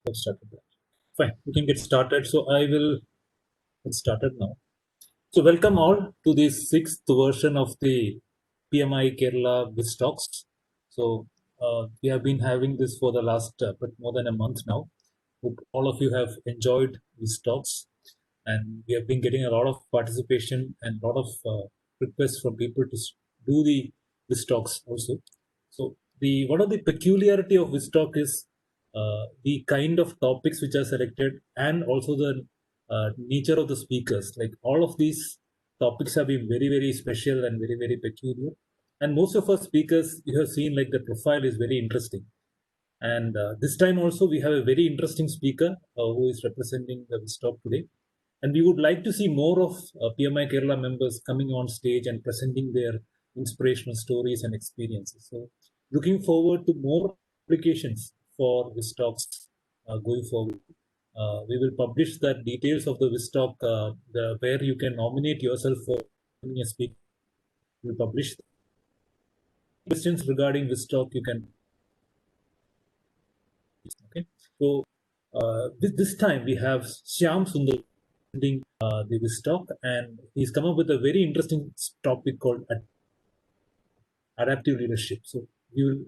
I've started that. Fine, we can get started. So I will get started now. So welcome all to the sixth version of the PMI Kerala Whiz Talks. So we have been having this for the last but more than a month now. Hope all of you have enjoyed these talks, and we have been getting a lot of participation and a lot of requests from people to do the Whiz Talks also. So the one of the peculiarity of Whiz Talk is the kind of topics which are selected and also the nature of the speakers. Like all of these topics have been very, very special and very, very peculiar. And most of our speakers, you have seen like the profile is very interesting. And this time also, we have a very interesting speaker who is representing the talk today. And we would like to see more of PMI Kerala members coming on stage and presenting their inspirational stories and experiences. So, looking forward to more applications for this talks going forward. We will publish the details of the Vistalk, where you can nominate yourself for being a speaker. We'll publish questions regarding Vistalk. You can. Okay. So this time we have Shyam Sundar presenting the Vistalk, and he's come up with a very interesting topic called adaptive leadership. So we'll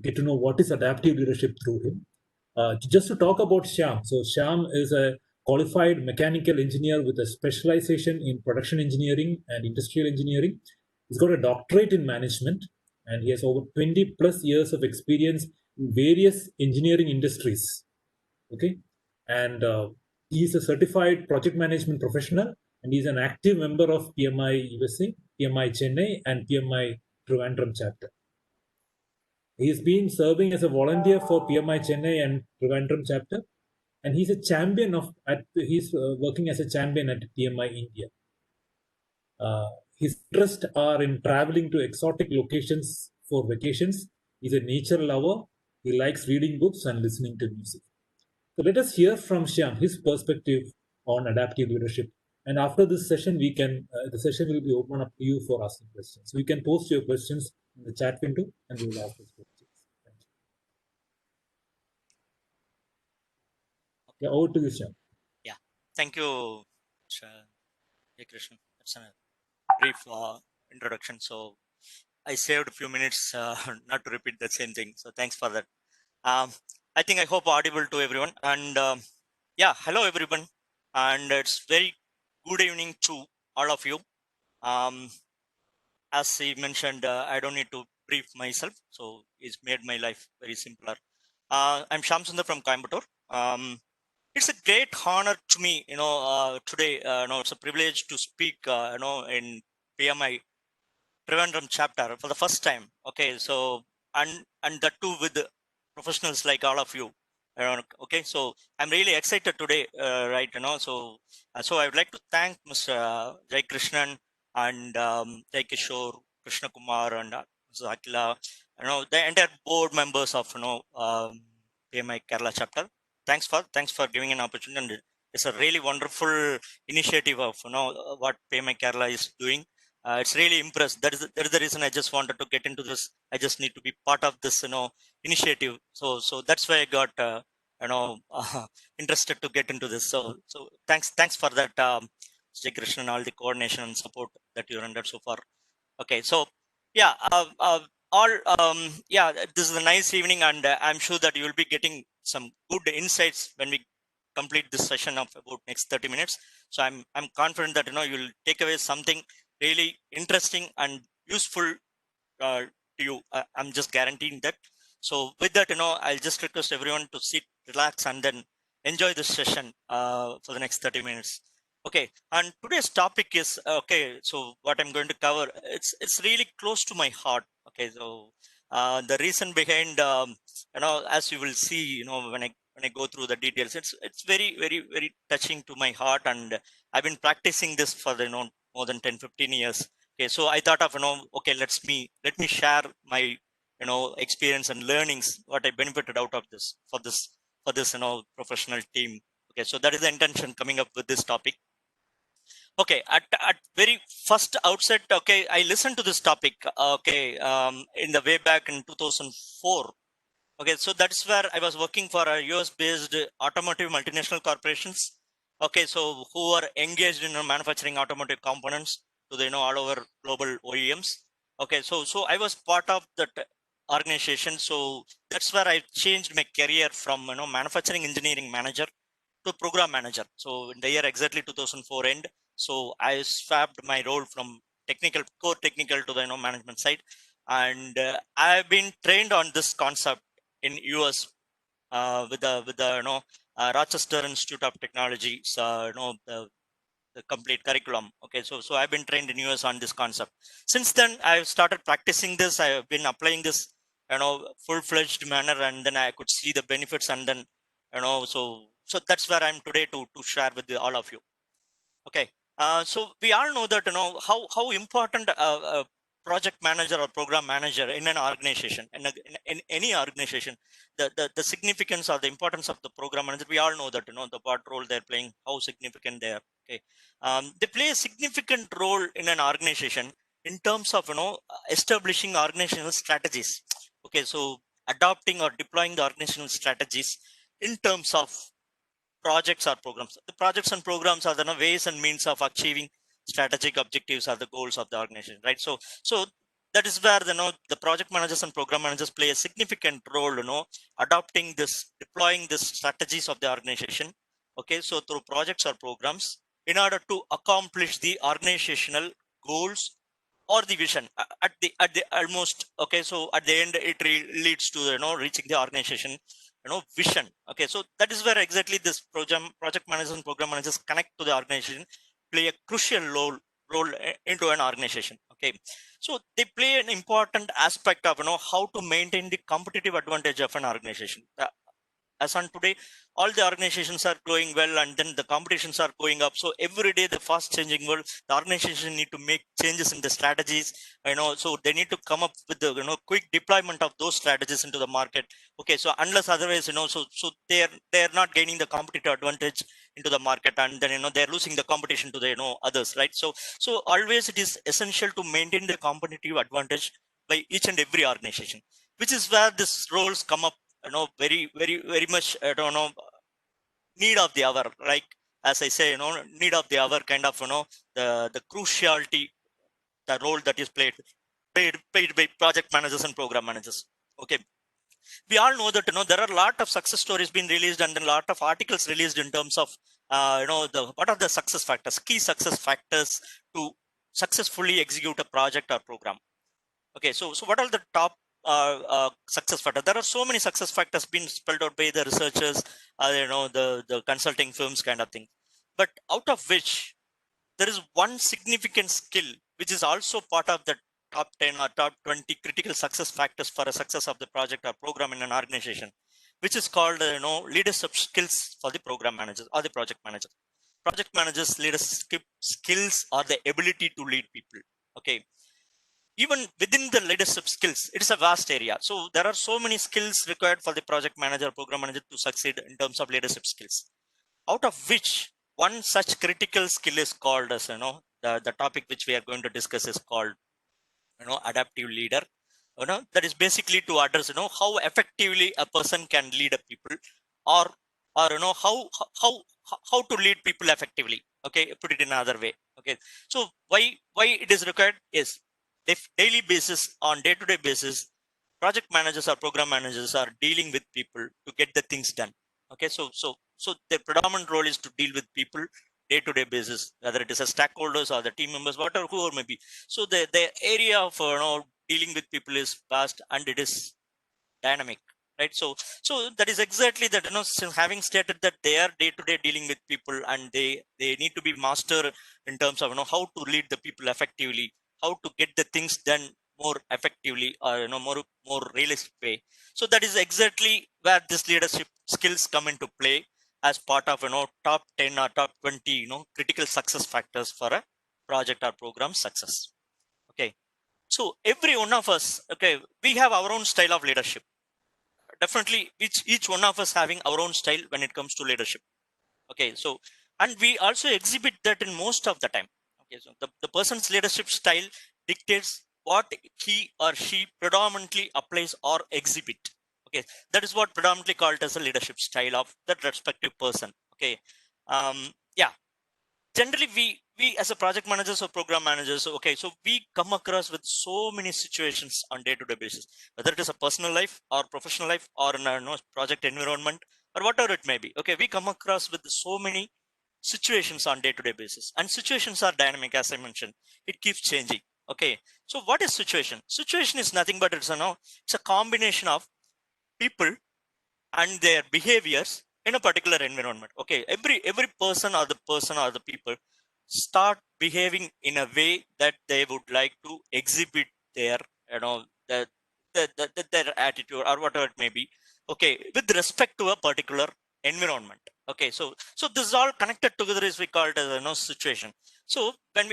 get to know what is adaptive leadership through him. Just to talk about Shyam. So Shyam is a qualified mechanical engineer with a specialization in production engineering and industrial engineering. He's got a doctorate in management, and he has over 20 plus years of experience in various engineering industries. Okay, and he is a certified project management professional, and he's an active member of PMI USA, PMI Chennai, and PMI Trivandrum chapter. He's been serving as a volunteer for PMI Chennai and Trivandrum chapter, and he's a champion he's working as a champion at PMI India. His interests are in traveling to exotic locations for vacations. He's a nature lover. He likes reading books and listening to music. So let us hear from Shyam, his perspective on adaptive leadership. And after this session, the session will be open up to you for asking questions. So you can post your questions in the chat window, and we will ask those questions. Thank you. Yeah, over to you, Shyam. Yeah, thank you, Hey Krishna. That's a brief introduction. So I saved a few minutes not to repeat the same thing. So thanks for that. I think I hope audible to everyone. And yeah, hello everyone. And it's very good evening to all of you. As he mentioned, I don't need to brief myself. So it's made my life very simpler. I'm Shyam Sundar from Coimbatore. It's a great honor to me, today, it's a privilege to speak, in PMI Trivandrum chapter for the first time. Okay, so and that too with professionals like all of you. Okay, so I'm really excited today, right? So I would like to thank Mr. Jai Krishnan and Jai Kishore, Krishna Kumar, and Mr. Akila, the entire board members of PMI Kerala chapter. Thanks for giving an opportunity. And it's a really wonderful initiative of what PMI Kerala is doing. It's really impressed. That is the reason I just wanted to get into this. I just need to be part of this, initiative. So that's why I got, interested to get into this. So thanks for that, Jai Krishna, and all the coordination and support that you rendered so far. Okay, so yeah, this is a nice evening, and I'm sure that you will be getting some good insights when we complete this session of about next 30 minutes. So I'm confident that you'll take away something really interesting and useful to you. I'm just guaranteeing that. So with that, I'll just request everyone to sit, relax, and then enjoy this session for the next 30 minutes. Okay, and today's topic is so what I'm going to cover, it's really close to my heart. Okay, so the reason behind, as you will see, when I go through the details, it's very, very, very touching to my heart, and I've been practicing this for more than 10-15 years. Okay, so I thought of okay, let me share my experience and learnings, what I benefited out of this for this professional team. Okay, so that is the intention coming up with this topic. Okay, at very first outset, okay, I listened to this topic, okay, in the way back in 2004. Okay, so that's where I was working for a US based automotive multinational corporations. Okay, so who are engaged in manufacturing automotive components to the all over global OEMs. Okay, so I was part of that organization. So that's where I changed my career from manufacturing engineering manager to program manager. So in the year exactly 2004 end, so I swapped my role from technical core technical to the management side. And I've been trained on this concept in US with the Rochester Institute of Technology. So the complete curriculum. Okay, so I've been trained in US on this concept. Since then, I've started practicing this. I've been applying this full-fledged manner, and then I could see the benefits. And then so that's where I'm today to share with all of you. Okay. So we all know that how important a project manager or program manager in an organization, in any organization, the significance or the importance of the program manager. We all know that the what role they're playing, how significant they are. Okay, they play a significant role in an organization in terms of establishing organizational strategies. Okay, so adopting or deploying the organizational strategies in terms of projects or programs. The projects and programs are the ways and means of achieving strategic objectives or the goals of the organization, right? So that is where the project managers and program managers play a significant role, adopting this, deploying this strategies of the organization. Okay, so through projects or programs in order to accomplish the organizational goals or the vision at the almost. Okay, so at the end it leads to reaching the organization vision. Okay, so that is where exactly this project managers and program managers connect to the organization, play a crucial role into an organization. Okay, so they play an important aspect of how to maintain the competitive advantage of an organization. As on today, all the organizations are growing well, and then the competitions are going up. So every day, the fast changing world, the organization need to make changes in the strategies, so they need to come up with the quick deployment of those strategies into the market. Okay, so unless otherwise, so they're not gaining the competitive advantage into the market, and then they're losing the competition to the others, right? So always it is essential to maintain the competitive advantage by each and every organization, which is where these roles come up, very much, I don't know, need of the hour, like, as I say, need of the hour kind of, the cruciality, the role that is played by project managers and program managers. Okay, we all know that there are a lot of success stories being released, and then a lot of articles released in terms of the what are the success factors, key success factors to successfully execute a project or program. Okay, so what are the top success factors? There are so many success factors being spelled out by the researchers, the consulting firms kind of thing. But out of which there is one significant skill which is also part of the top 10 or top 20 critical success factors for a success of the project or program in an organization, which is called leadership skills for the program managers or the project managers. Project managers leadership skills are the ability to lead people. Okay, even within the leadership skills, it is a vast area. So there are so many skills required for the project manager, program manager to succeed in terms of leadership skills, out of which one such critical skill is called as the topic which we are going to discuss is called adaptive leader. That is basically to address how effectively a person can lead a people, or how to lead people effectively. Okay, put it in another way. Okay, so why it is required is, if daily basis, on day-to-day basis, project managers or program managers are dealing with people to get the things done. Okay, so their predominant role is to deal with people day-to-day basis, whether it is a stakeholders or the team members, whatever, whoever may be. So the area of dealing with people is vast, and it is dynamic, right? So that is exactly that, since having stated that they are day to day dealing with people, and they need to be master in terms of how to lead the people effectively, how to get the things done more effectively, or more realistic way. So that is exactly where this leadership skills come into play as part of top 10 or top 20 critical success factors for a project or program success. Okay, so every one of us, okay, we have our own style of leadership. Definitely each one of us having our own style when it comes to leadership. Okay, so, and we also exhibit that in most of the time. Okay, so the person's leadership style dictates what he or she predominantly applies or exhibit. Okay, that is what predominantly called as a leadership style of that respective person. Okay, yeah, generally we as a project managers or program managers, okay, so we come across with so many situations on day-to-day basis, whether it is a personal life or professional life or in a project environment or whatever it may be. Okay, we come across with so many situations on day-to-day basis, and situations are dynamic, as I mentioned. It keeps changing. Okay, so what is situation? Situation is nothing but it's a combination of people and their behaviors in a particular environment. Okay, every person or the people start behaving in a way that they would like to exhibit their, you know the, their attitude or whatever it may be. Okay, with respect to a particular environment. Okay, so this is all connected together, is we call it as a situation. So when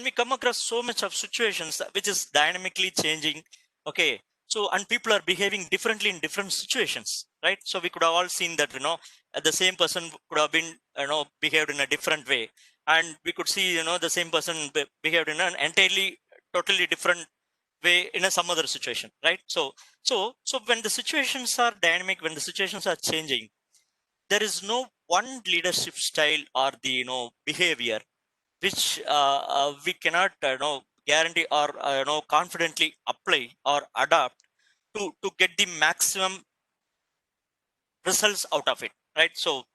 we come across so much of situations which is dynamically changing. Okay, so and people are behaving differently in different situations, right? So we could have all seen that, the same person could have been, behaved in a different way, and we could see, the same person behaved in an entirely totally different way in a some other situation, right? So when the situations are dynamic, when the situations are changing, there is no one leadership style or the, behavior which we cannot, guarantee or, confidently apply or adapt to get the maximum results out of it, right? So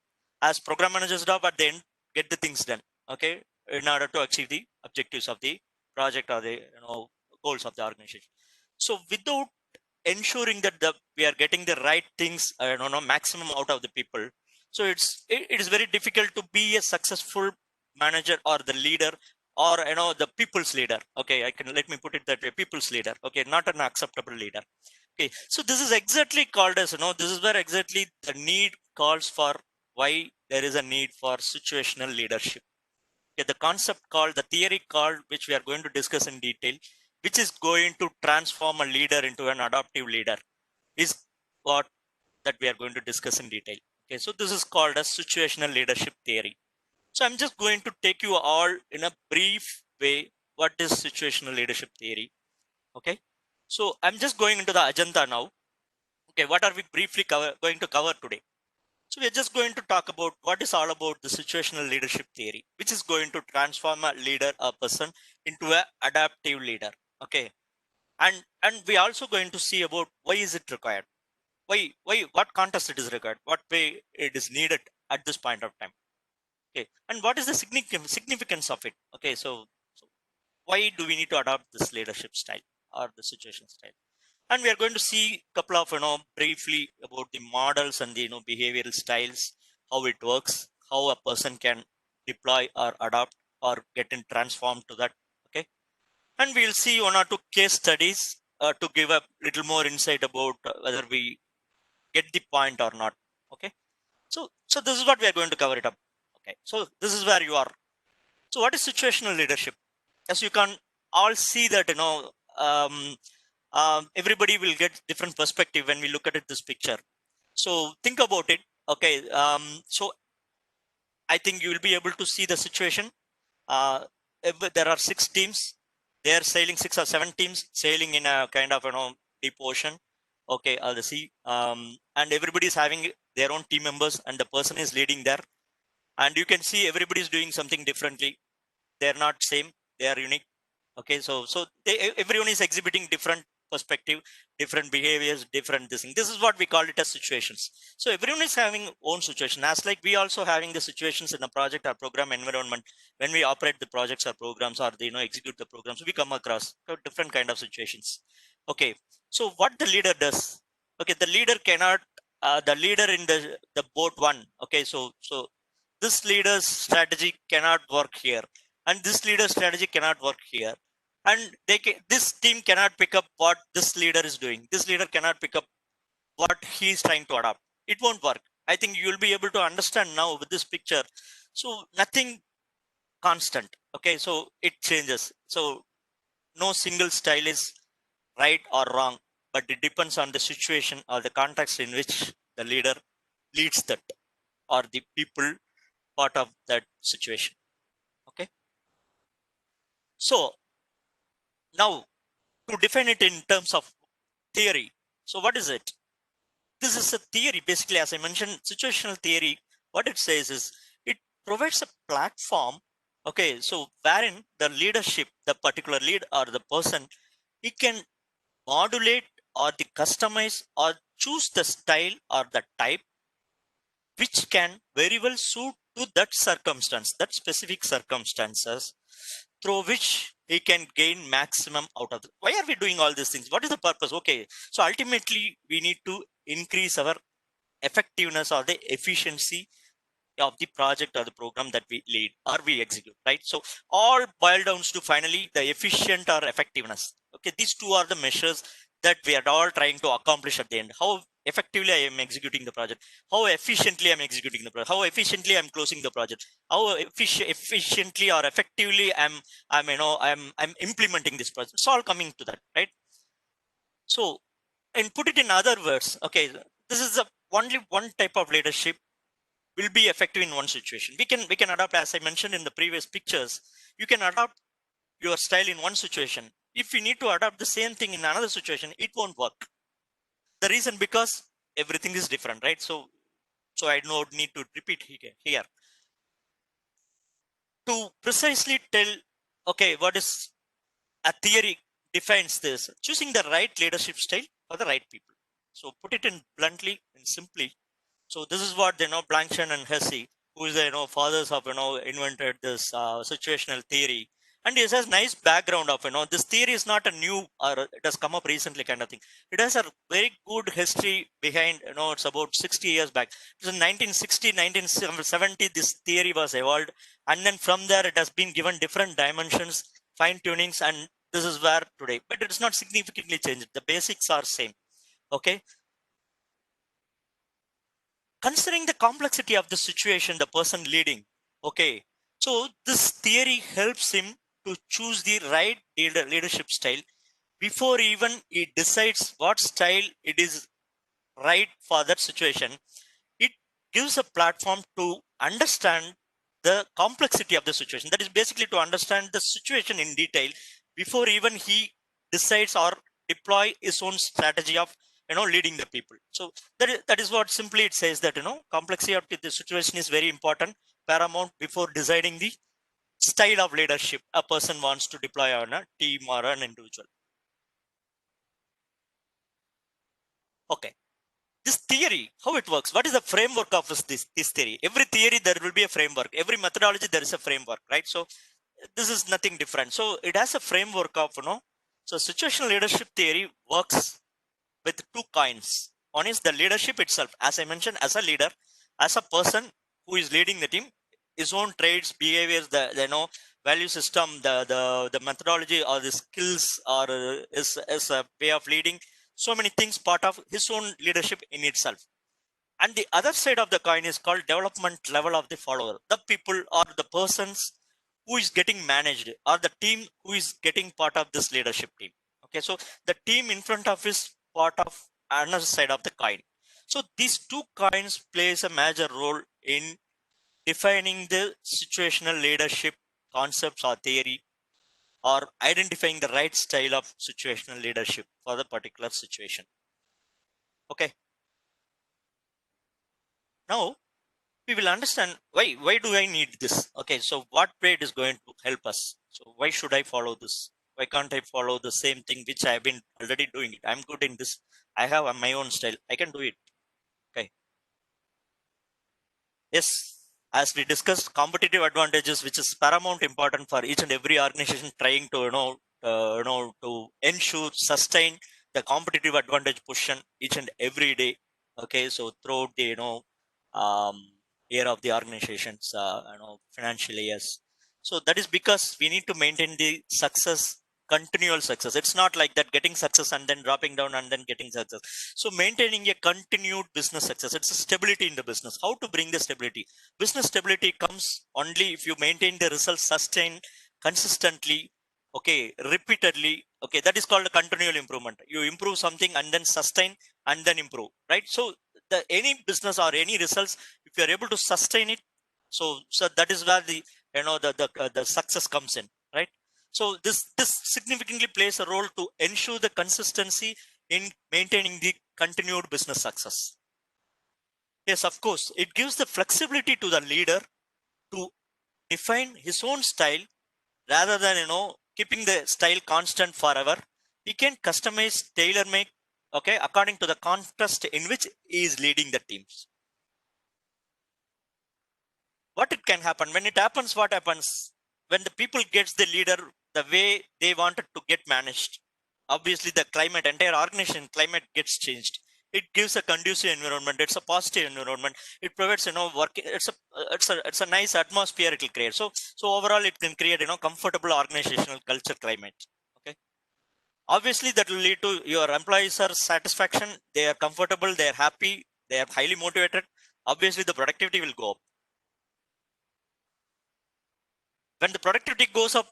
as program managers job at the end, get the things done. Okay, in order to achieve the objectives of the project or the, goals of the organization. So without ensuring that we are getting the right things, maximum out of the people, so it is very difficult to be a successful manager or the leader, or, the people's leader. Okay, I can, let me put it that way, people's leader. Okay, not an acceptable leader. Okay, so this is exactly called as, this is where exactly the need calls for, why there is a need for situational leadership. Okay, the concept called, the theory called, which we are going to discuss in detail, which is going to transform a leader into an adaptive leader, is what that we are going to discuss in detail. Okay, so this is called as situational leadership theory. So I'm just going to take you all in a brief way what is situational leadership theory. Okay, so I'm just going into the agenda now. Okay, what are we briefly going to cover today? So we're just going to talk about what is all about the situational leadership theory, which is going to transform a leader, a person, into a adaptive leader. Okay, and we also going to see about why is it required, why what context it is required, what way it is needed at this point of time. Okay, and what is the significance of it. Okay, so why do we need to adopt this leadership style or the situation style? And we are going to see a couple of, briefly about the models and the, behavioral styles, how it works, how a person can deploy or adopt or get in transformed to that. Okay, and we'll see one or two case studies to give a little more insight about whether we get the point or not. Okay, so this is what we are going to cover it up. Okay, so this is where you are. So what is situational leadership? As you can all see that, everybody will get different perspective when we look at it, this picture. So think about it. Okay, so I think you will be able to see the situation. If there are 6 teams. They are sailing, 6 or 7 teams sailing in a kind of, deep ocean. Okay, the sea, and everybody is having their own team members, and the person is leading there. And you can see everybody is doing something differently. They're not same. They are unique. Okay, so everyone is exhibiting different perspective, different behaviors, different this thing. This is what we call it as situations. So everyone is having own situation, as like we also having the situations in a project or program environment. When we operate the projects or programs, or the, execute the programs, we come across different kind of situations. Okay, so what the leader does. Okay, the leader cannot, the leader in the boat one. Okay, so this leader's strategy cannot work here, and this leader's strategy cannot work here, and this team cannot pick up what this leader is doing. This leader cannot pick up what he is trying to adopt. It won't work. I think you'll be able to understand now with this picture. So nothing constant. Okay, so it changes. So no single style is right or wrong, but it depends on the situation or the context in which the leader leads that, or the people part of that situation. Okay, so now to define it in terms of theory. So what is it? this is a theory. Basically, as I mentioned, situational theory, what it says is it provides a platform. Okay, so wherein the leadership, the particular lead or the person, he can modulate or the customize or choose the style or the type which can very well suit to that circumstance, that specific circumstances, through which he can gain maximum out of it. Why are we doing all these things? What is the purpose? Okay, so ultimately we need to increase our effectiveness or the efficiency of the project or the program that we lead or we execute, right? So all boil down to finally the efficient or effectiveness. Okay, these two are the measures that we are all trying to accomplish at the end. How effectively I am executing the project, how efficiently I'm executing the project, how efficiently I'm closing the project, how efficiently or effectively I'm implementing this project. It's all coming to that, right? So, and put it in other words, okay, this is only one type of leadership will be effective in one situation. We can adapt, as I mentioned in the previous pictures. You can adapt your style in one situation. If you need to adapt the same thing in another situation, it won't work. The reason, because everything is different, right? So I don't need to repeat here to precisely tell. Okay, what is a theory defines this: choosing the right leadership style for the right people. So put it in bluntly and simply. So this is what Blanchard and Hesse, who is the fathers of invented this situational theory, and it has nice background of this theory is not a new, or it has come up recently kind of thing. It has a very good history behind. It's about 60 years back. It was in 1960, 1970. This theory was evolved, and then from there it has been given different dimensions, fine tunings, and this is where today. But it is not significantly changed. The basics are same. Okay, considering the complexity of the situation the person leading. Okay, so this theory helps him to choose the right leadership style before even he decides what style it is right for that situation. It gives a platform to understand the complexity of the situation. That is basically to understand the situation in detail before even he decides or deploy his own strategy of leading the people. So that is what simply it says, that complexity of the situation is very important, paramount, before deciding the style of leadership a person wants to deploy on a team or an individual. Okay, this theory, how it works, what is the framework of this theory? Every theory there will be a framework, every methodology there is a framework, right? So this is nothing different. So it has a framework of so situational leadership theory works with two kinds. One is the leadership itself, as I mentioned, as a leader, as a person who is leading the team, his own traits, behaviors, the value system, the methodology or the skills, or is a way of leading, so many things part of his own leadership in itself. And the other side of the coin is called development level of the follower, the people or the persons who is getting managed, or the team who is getting part of this leadership team. Okay, so the team in front of is part of another side of the coin. So these two coins plays a major role in defining the situational leadership concepts or theory, or identifying the right style of situational leadership for the particular situation. Okay, now we will understand why do I need this. Okay, so what way it is going to help us? So why should I follow this? Why can't I follow the same thing which I have been already doing it? I'm good in this. I have my own style, I can do it. Okay, yes, as we discussed, competitive advantages, which is paramount important for each and every organization trying to to ensure sustain the competitive advantage position each and every day. Okay, so throughout the um, year of the organizations, financial years. So that is because we need to maintain the success, continual success. It's not like that getting success and then dropping down and then getting success. So maintaining a continued business success, it's a stability in the business. How to bring the stability? Business stability comes only if you maintain the results sustained consistently, okay, repeatedly. Okay, that is called a continual improvement. You improve something and then sustain and then improve, right? So the any business or any results, if you are able to sustain it, so that is where the the success comes in, right? So this significantly plays a role to ensure the consistency in maintaining the continued business success? Yes, of course, it gives the flexibility to the leader to define his own style rather than keeping the style constant forever. He can customize, tailor make, okay, according to the context in which he is leading the teams. What it can happen when it happens, what happens when the people gets the leader the way they wanted to get managed? Obviously the climate, entire organization climate gets changed. It gives a conducive environment, it's a positive environment, it provides work, it's a nice atmosphere it will create. So overall it can create comfortable organizational culture climate. Okay, obviously that will lead to your employees are satisfaction, they are comfortable, they are happy, they are highly motivated. Obviously the productivity will go up. When the productivity goes up,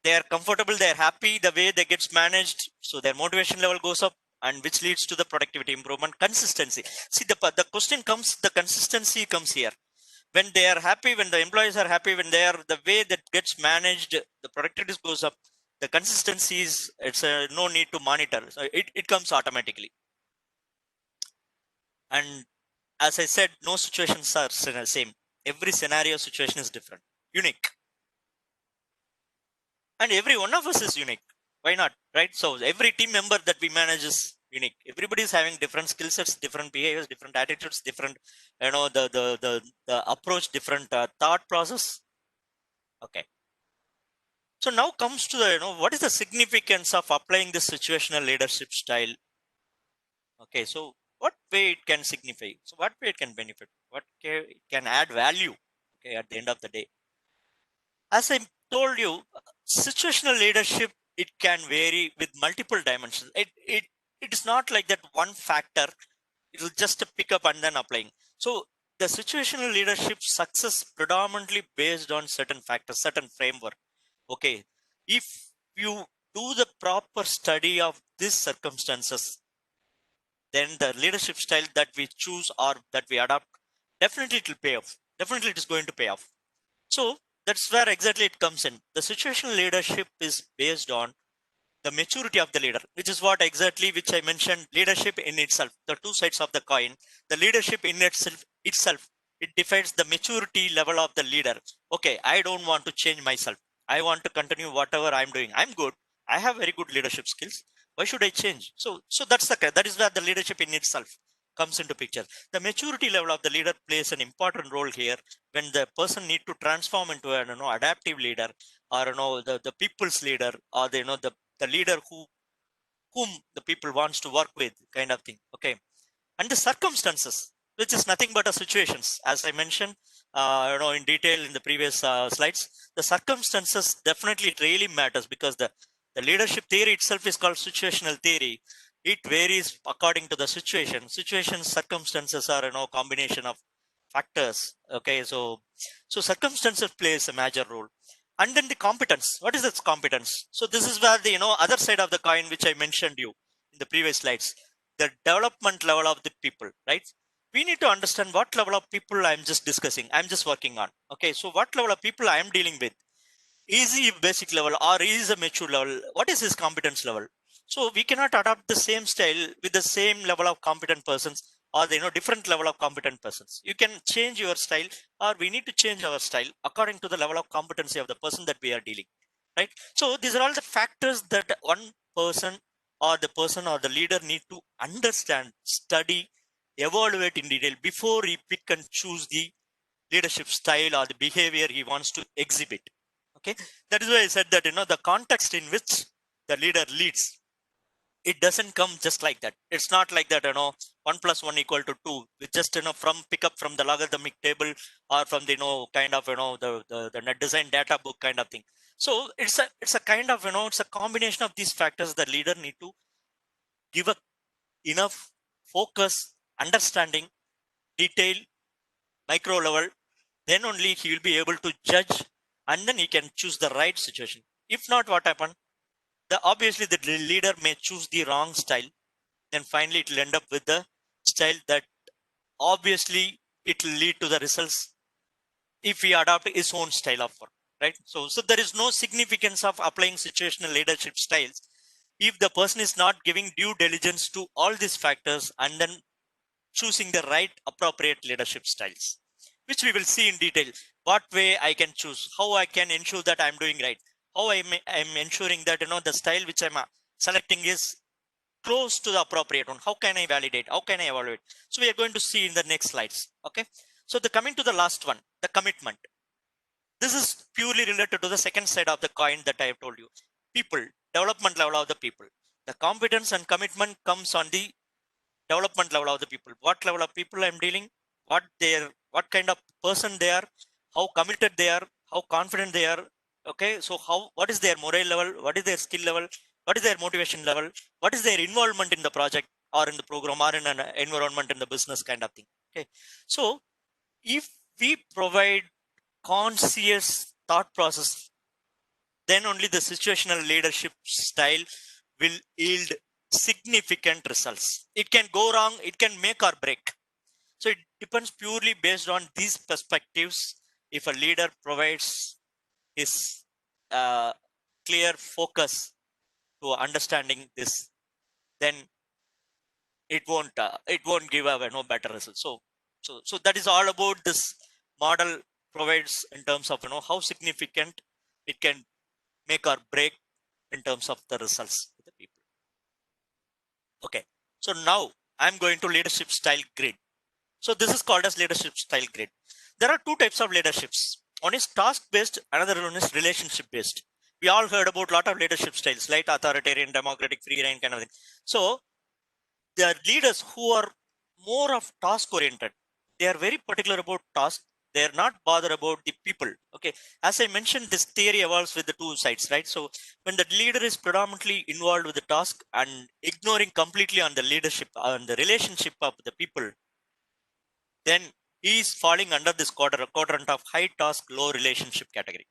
they are comfortable, they are happy the way they gets managed, so their motivation level goes up, and which leads to the productivity improvement. Consistency, see, the question comes, the consistency comes here. When they are happy, when the employees are happy, when they are the way that gets managed, the productivity goes up, the consistency is, it's a no need to monitor, so it comes automatically. And as I said, no situations are same, every scenario situation is different, unique, and every one of us is unique. Why not, right? So every team member that we manage is unique. Everybody is having different skill sets, different behaviors, different attitudes, different the approach, different thought process. Okay, so now comes to the what is the significance of applying this situational leadership style? Okay, so what way it can signify, so what way it can benefit, it can add value, okay, at the end of the day. As I told you, situational leadership, it can vary with multiple dimensions. It is not like that one factor, it will just pick up and then applying. So the situational leadership success predominantly based on certain factors, certain framework. Okay, if you do the proper study of these circumstances, then the leadership style that we choose or that we adopt, definitely it will pay off, definitely it is going to pay off. So that's where exactly it comes in. The situational leadership is based on the maturity of the leader, which is what exactly which I mentioned. Leadership in itself, the two sides of the coin. The leadership in itself, it defines the maturity level of the leader. Okay, I don't want to change myself. I want to continue whatever I'm doing. I'm good. I have very good leadership skills. Why should I change? So that is where the leadership in itself comes into picture. The maturity level of the leader plays an important role here when the person need to transform into an adaptive leader, or the people's leader, or the leader whom the people wants to work with, kind of thing. Okay, and the circumstances, which is nothing but a situations, as I mentioned in detail in the previous slides. The circumstances definitely it really matters, because the leadership theory itself is called situational theory. It varies according to the situation. Circumstances are combination of factors. Okay, so circumstances plays a major role. And then the competence, what is its competence? So this is where the other side of the coin, which I mentioned you in the previous slides, the development level of the people, right? We need to understand what level of people I'm just discussing, I'm just working on. Okay, so what level of people I am dealing with? Is he basic level or is a mature level? What is his competence level? So we cannot adopt the same style with the same level of competent persons, or the different level of competent persons. You can change your style, or we need to change our style according to the level of competency of the person that we are dealing, right? So these are all the factors that one person or the leader need to understand, study, evaluate in detail before he pick and choose the leadership style or the behavior he wants to exhibit. Okay, that is why I said that the context in which the leader leads, it doesn't come just like that. It's not like that 1 plus 1 equal to 2 with just from pick up from the logarithmic table, or from the kind of the net design data book kind of thing. So it's a kind of it's a combination of these factors. The leader need to give a enough focus, understanding, detail, micro level, then only he will be able to judge, and then he can choose the right situation. If not, what happen? The obviously the leader may choose the wrong style, then finally it will end up with the style that obviously it will lead to the results if he adopt his own style of work, right? So there is no significance of applying situational leadership styles if the person is not giving due diligence to all these factors and then choosing the right appropriate leadership styles, which we will see in detail. What way I can choose, how I can ensure that I'm doing right, how I'm ensuring that the style which I'm selecting is close to the appropriate one. How can I validate, how can I evaluate? So we are going to see in the next slides. Okay, so the coming to the last one, the commitment. This is purely related to the second side of the coin that I have told you. People, development level of the people. The competence and commitment comes on the development level of the people. What level of people I'm dealing, what kind of person they are, how committed they are, how confident they are. Okay, so what is their moral level, what is their skill level, what is their motivation level, what is their involvement in the project or in the program or in an environment in the business kind of thing. Okay, so if we provide conscious thought process, then only the situational leadership style will yield significant results. It can go wrong, it can make or break. So it depends purely based on these perspectives. If a leader provides his uh, clear focus to understanding this, then it won't give a no better result. So that is all about this model provides in terms of how significant it can make or break in terms of the results with the people. Okay, so now I'm going to leadership style grid. So this is called as leadership style grid. There are two types of leaderships. One is task based, another one is relationship based. We all heard about a lot of leadership styles, like authoritarian, democratic, free reign kind of thing. So there are leaders who are more of task oriented. They are very particular about task. They are not bothered about the people. Okay, as I mentioned, this theory evolves with the two sides, right? So when the leader is predominantly involved with the task and ignoring completely on the leadership, on the relationship of the people, then he is falling under this quadrant of high task, low relationship category.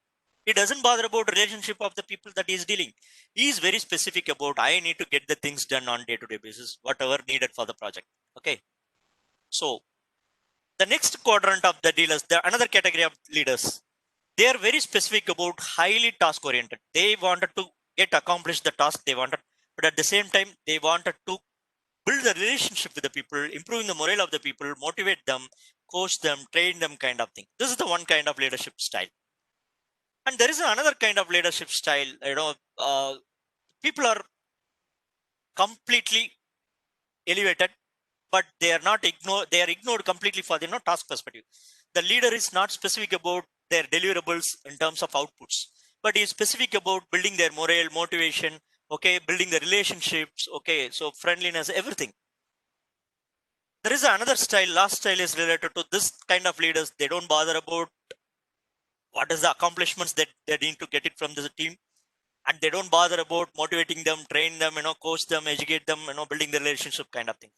He doesn't bother about relationship of the people that he is dealing. He is very specific about I need to get the things done on day-to-day basis, whatever needed for the project. Okay. So the next quadrant of the dealers, the another category of leaders, they are very specific about highly task oriented. They wanted to get accomplished the task they wanted, but at the same time, they wanted to build the relationship with the people, improving the morale of the people, motivate them, coach them, train them kind of thing. This is the one kind of leadership style. And there is another kind of leadership style, people are completely elevated, but they are not ignored. They are ignored completely for the task perspective. The leader is not specific about their deliverables in terms of outputs, but is specific about building their morale, motivation, okay, building the relationships, okay, so friendliness, everything. There is another style. Last style is related to this kind of leaders. They don't bother about what is the accomplishments that they need to get it from the team, and they don't bother about motivating them, train them, coach them, educate them, building the relationship kind of thing.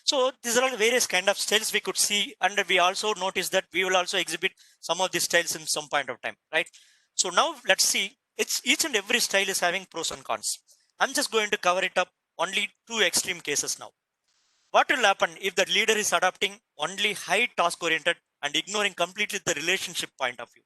So these are all various kind of styles we could see, and we also notice that we will also exhibit some of these styles in some point of time, right? So now let's see. It's each and every style is having pros and cons. I'm just going to cover it up only two extreme cases now. What will happen if the leader is adopting only high task oriented and ignoring completely the relationship point of view?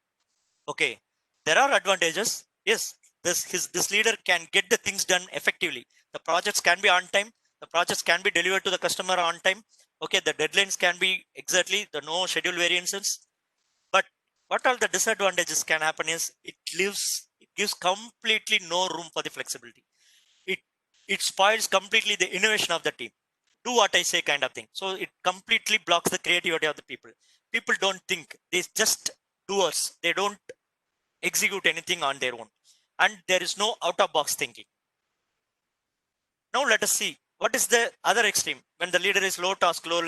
Okay, there are advantages. Yes, this leader can get the things done effectively. The projects can be on time. The projects can be delivered to the customer on time. Okay, the deadlines can be exactly the no schedule variances. But what all the disadvantages can happen is it gives completely no room for the flexibility. It it spoils completely the innovation of the team. Do what I say kind of thing. So it completely blocks the creativity of the people. People don't think. They just doers. They don't execute anything on their own. And there is no out of box thinking. Now let us see what is the other extreme when the leader is low task, low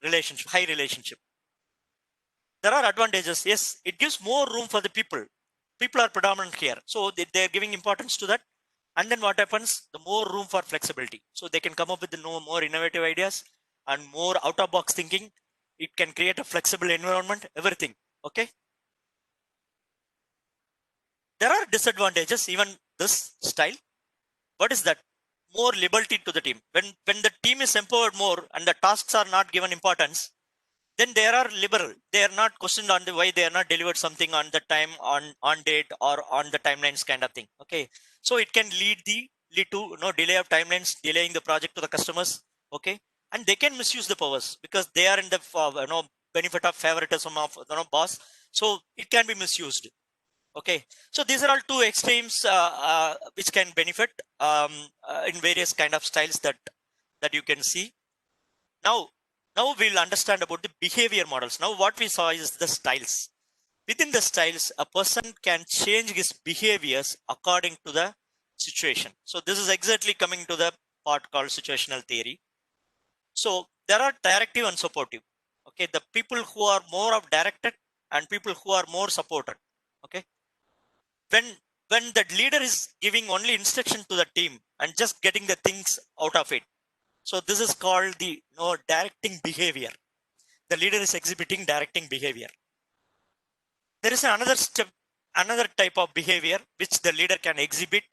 relationship, high relationship. There are advantages. Yes, it gives more room for the people. People are predominant here. So they are giving importance to that. And then what happens? The more room for flexibility. So they can come up with the more innovative ideas and more out of box thinking. It can create a flexible environment, everything. Okay. There are disadvantages, even this style. What is that? More liberty to the team. When the team is empowered more and the tasks are not given importance, then they are liberal. They are not questioned on the why they are not delivered something on the time, on date, or on the timelines kind of thing. Okay. So it can lead the lead to delay of timelines, delaying the project to the customers. Okay, and they can misuse the powers because they are in the benefit of favoritism of boss, so it can be misused. Okay, so these are all two extremes which can benefit in various kind of styles that you can see. Now we'll understand about the behavior models. Now what we saw is the styles. Within the styles, a person can change his behaviors according to the situation. So this is exactly coming to the part called situational theory. So there are directive and supportive. Okay, the people who are more of directed and people who are more supported. Okay, when when the leader is giving only instruction to the team and just getting the things out of it, so this is called the directing behavior. The leader is exhibiting directing behavior. There is another step, another type of behavior which the leader can exhibit,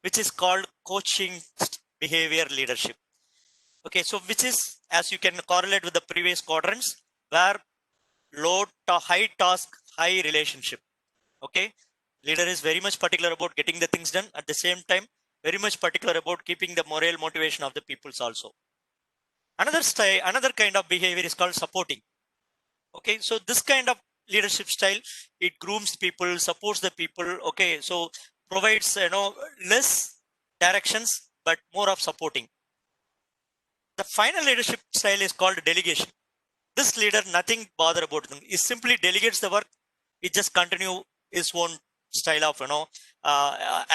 which is called coaching behavior leadership. Okay, so which is, as you can correlate with the previous quadrants, where high task, high relationship. Okay, leader is very much particular about getting the things done, at the same time very much particular about keeping the morale motivation of the peoples also. Another style, another kind of behavior is called supporting. Okay, so this kind of leadership style, it grooms people, supports the people. Okay, so provides less directions but more of supporting. The final leadership style is called delegation. This leader, nothing bother about them, he simply delegates the work. He just continue his own style of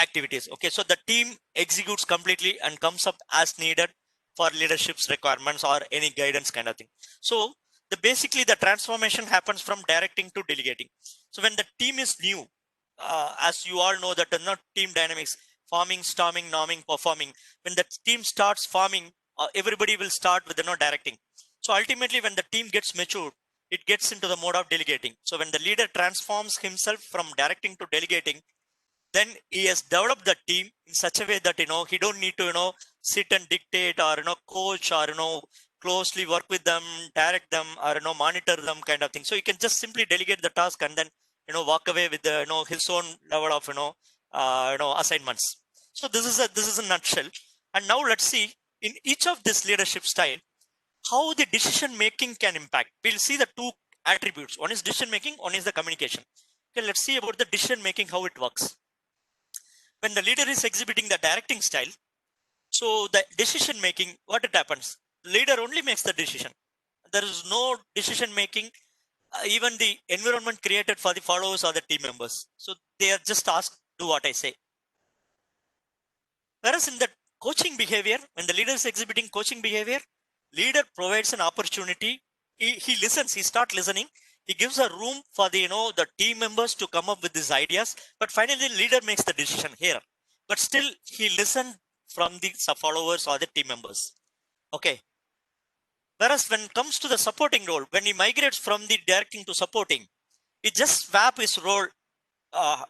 activities. Okay, so the team executes completely and comes up as needed for leadership's requirements or any guidance kind of thing. So basically the transformation happens from directing to delegating. So when the team is new, as you all know that not team dynamics, forming, storming, norming, performing. When the team starts forming, everybody will start with directing. So ultimately when the team gets matured, it gets into the mode of delegating. So when the leader transforms himself from directing to delegating, then he has developed the team in such a way that he don't need to sit and dictate or coach or closely work with them, direct them, or monitor them kind of thing. So you can just simply delegate the task and then walk away with the his own level of assignments. So this is a nutshell. And now let's see in each of this leadership style how the decision making can impact. We'll see the two attributes. One is decision making, one is the communication. Okay, let's see about the decision making, how it works. When the leader is exhibiting the directing style, so the decision making, what it happens, leader only makes the decision. There is no decision making, even the environment created for the followers or the team members. So they are just asked, do what I say. Whereas in the coaching behavior, when the leader is exhibiting coaching behavior, leader provides an opportunity. He listens, he starts listening. He gives a room for the the team members to come up with these ideas, but finally the leader makes the decision here. But still he listened from the followers or the team members. Okay. Whereas when it comes to the supporting role, when he migrates from the directing to supporting, he just swap his role uh,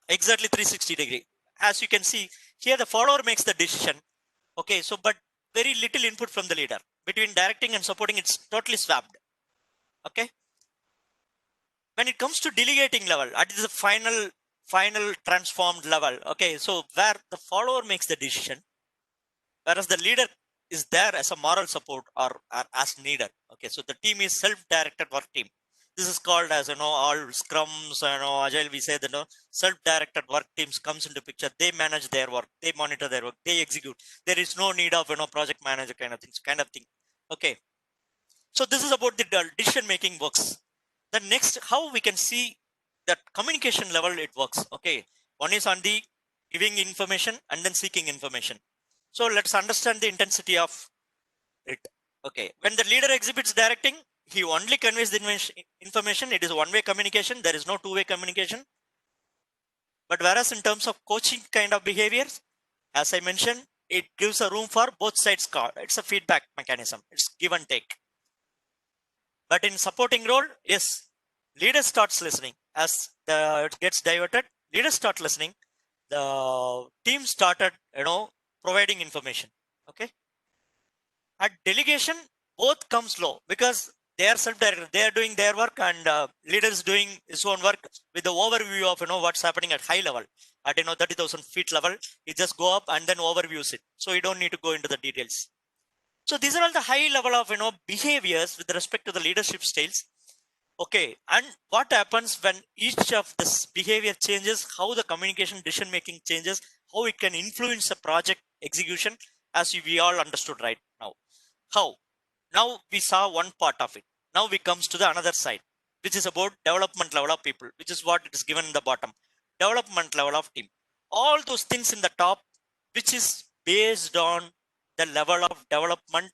exactly 360-degree. As you can see here, the follower makes the decision. Okay, so but very little input from the leader. Between directing and supporting, it's totally swapped. Okay. When it comes to delegating level, that is the final transformed level. Okay, so where the follower makes the decision, whereas the leader is there as a moral support or as needed. Okay, so the team is self-directed work team. This is called as all scrums, agile. We say that self-directed work teams comes into picture. They manage their work, they monitor their work, they execute. There is no need of project manager kind of thing. Okay, so this is about the decision making works. The next, how we can see that communication level it works. Okay, one is on the giving information and then seeking information. So let's understand the intensity of it. Okay, when the leader exhibits directing, he only conveys the information. It is one-way communication. There is no two-way communication. But whereas in terms of coaching kind of behaviors, as I mentioned, it gives a room for both sides. It's a feedback mechanism. It's give and take. But in supporting role, yes, leader starts listening. As it gets diverted, leaders start listening. The team started, providing information. Okay. At delegation, both comes low because They are self-directed. They are doing their work, and leaders doing his own work with the overview of what's happening at high level, at 30,000 feet level. You just go up and then overviews it. So you don't need to go into the details. So these are all the high level of behaviors with respect to the leadership styles. Okay, and what happens when each of this behavior changes, how the communication decision making changes, how it can influence the project execution, as we all understood right now. How? Now we saw one part of it. Now we comes to the another side, which is about development level of people, which is what it is given in the bottom. Development level of team. All those things in the top, which is based on the level of development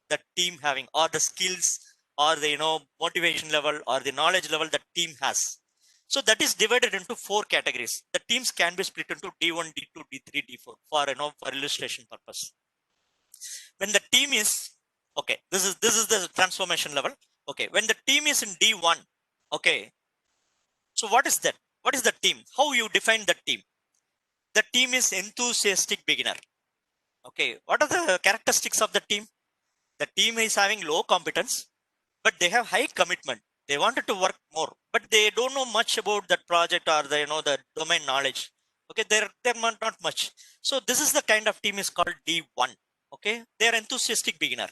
the team having, or the skills, or the motivation level, or the knowledge level that team has. So that is divided into four categories. The teams can be split into D1, D2, D3, D4 for for illustration purpose. When the team is okay, this is the transformation level. Okay, when the team is in D1, okay, so what is that? What is the team? How you define the team? The team is enthusiastic beginner. Okay, what are the characteristics of the team? The team is having low competence, but they have high commitment. They wanted to work more, but they don't know much about that project, or the the domain knowledge. Okay, they're not much. So this is the kind of team is called D1. Okay, they're enthusiastic beginner.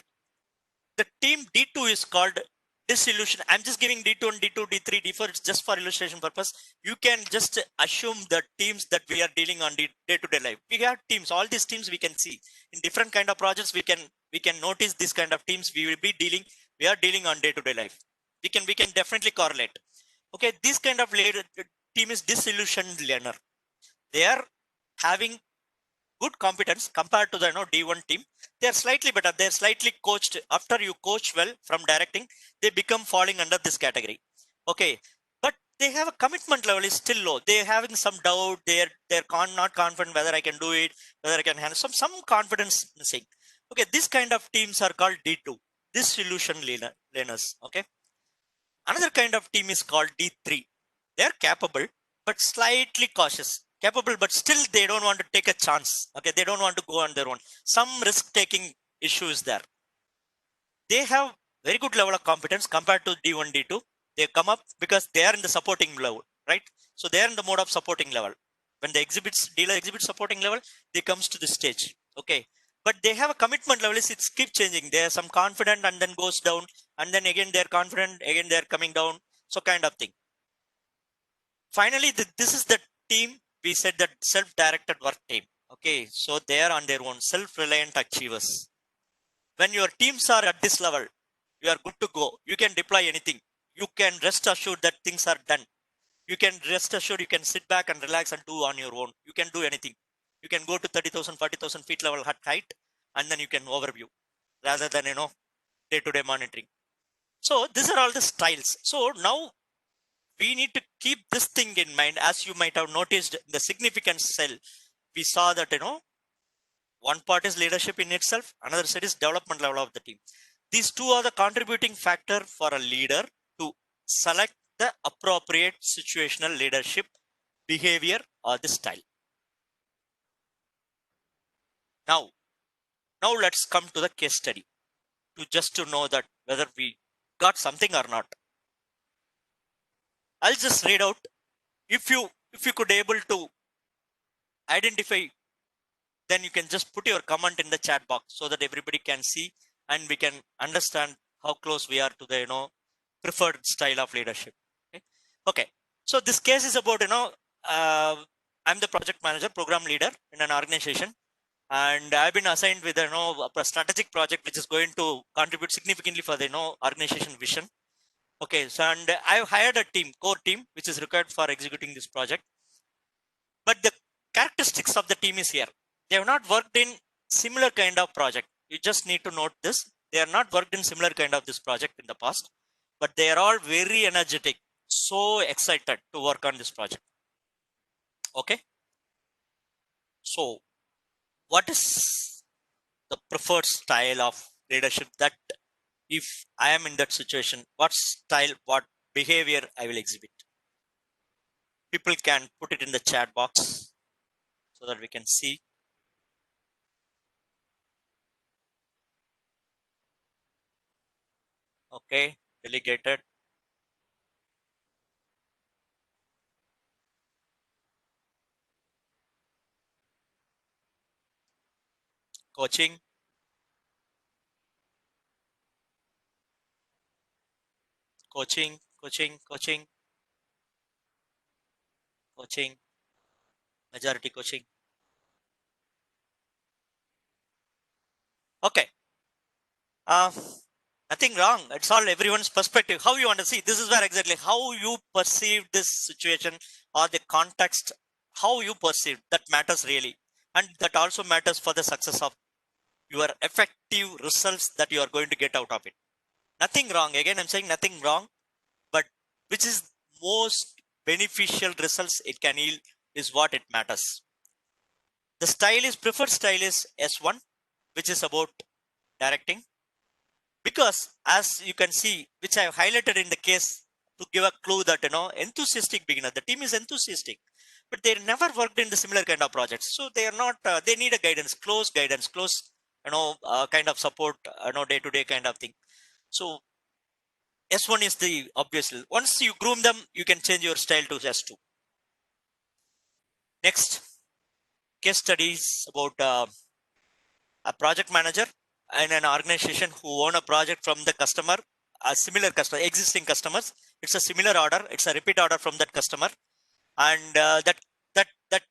The team D2 is called disillusion. I'm just giving D2 and D2, D3, D4. It's just for illustration purpose. You can just assume the teams that we are dealing on day-to-day life. We have teams. All these teams we can see in different kind of projects. We can notice this kind of teams we will be dealing. We are dealing on day-to-day life. We can definitely correlate. Okay, this kind of team is disillusioned learner. They are having good competence compared to the D1 team. They are slightly better. They are slightly coached. After you coach well from directing, they become falling under this category. Okay, but they have a commitment level is still low. They are having some doubt. They're not confident whether I can do it, whether I can handle some confidence missing. Okay, this kind of teams are called D2. This solution learners. Okay, another kind of team is called D3. They're capable but slightly cautious. Capable, but still they don't want to take a chance. Okay, they don't want to go on their own. Some risk-taking issues there. They have very good level of competence compared to D1, D2. They come up because they are in the supporting level, right? So they are in the mode of supporting level. When the dealer exhibits supporting level, they comes to this stage. Okay, but they have a commitment level. It's keep changing. They are some confident and then goes down, and then again they're confident, again they're coming down. So kind of thing. Finally, this is the team we said that self-directed work team. Okay, so they are on their own, self-reliant achievers. When your teams are at this level, you are good to go. You can deploy anything. You can rest assured that things are done. You can rest assured you can sit back and relax and do on your own. You can do anything. You can go to 30,000, 40,000 feet level height, and then you can overview rather than day-to-day monitoring. So these are all the styles. So now we need to keep this thing in mind. As you might have noticed in the significance cell, we saw that one part is leadership in itself, another side is development level of the team. These two are the contributing factor for a leader to select the appropriate situational leadership behavior or the style. Now let's come to the case study to know that whether we got something or not. I'll just read out. If you could able to identify, then you can just put your comment in the chat box so that everybody can see and we can understand how close we are to the preferred style of leadership. Okay, so this case is about uh, I'm the project manager, program leader in an organization, and I've been assigned with a strategic project which is going to contribute significantly for the organization vision. Okay, so and I've hired a team, core team, which is required for executing this project. But the characteristics of the team is here. They have not worked in similar kind of project. You just need to note this. They are not worked in similar kind of this project in the past, but they are all very energetic, so excited to work on this project. Okay. So what is the preferred style of leadership that if I am in that situation, what style, what behavior I will exhibit? People can put it in the chat box so that we can see. Okay. delegated, coaching, coaching, coaching, coaching, coaching, majority coaching. Okay. Uh, Nothing wrong. It's all everyone's perspective. How you want to see. This is where exactly how you perceive this situation or the context, how you perceive that matters really. And that also matters for the success of your effective results that you are going to get out of it. Nothing wrong. Again, I'm saying nothing wrong, but which is most beneficial results it can yield is what it matters. The style is preferred style is S1, which is about directing. Because as you can see, which I have highlighted in the case to give a clue that enthusiastic beginner, the team is enthusiastic, but they never worked in the similar kind of projects, so they are not they need a guidance, close kind of support, day to day kind of thing. So S1 is the obvious. Once you groom them, you can change your style to S2. Next, case studies about a project manager in an organization who won a project from the customer, a similar customer, existing customers. It's a similar order. It's a repeat order from that customer, and that that that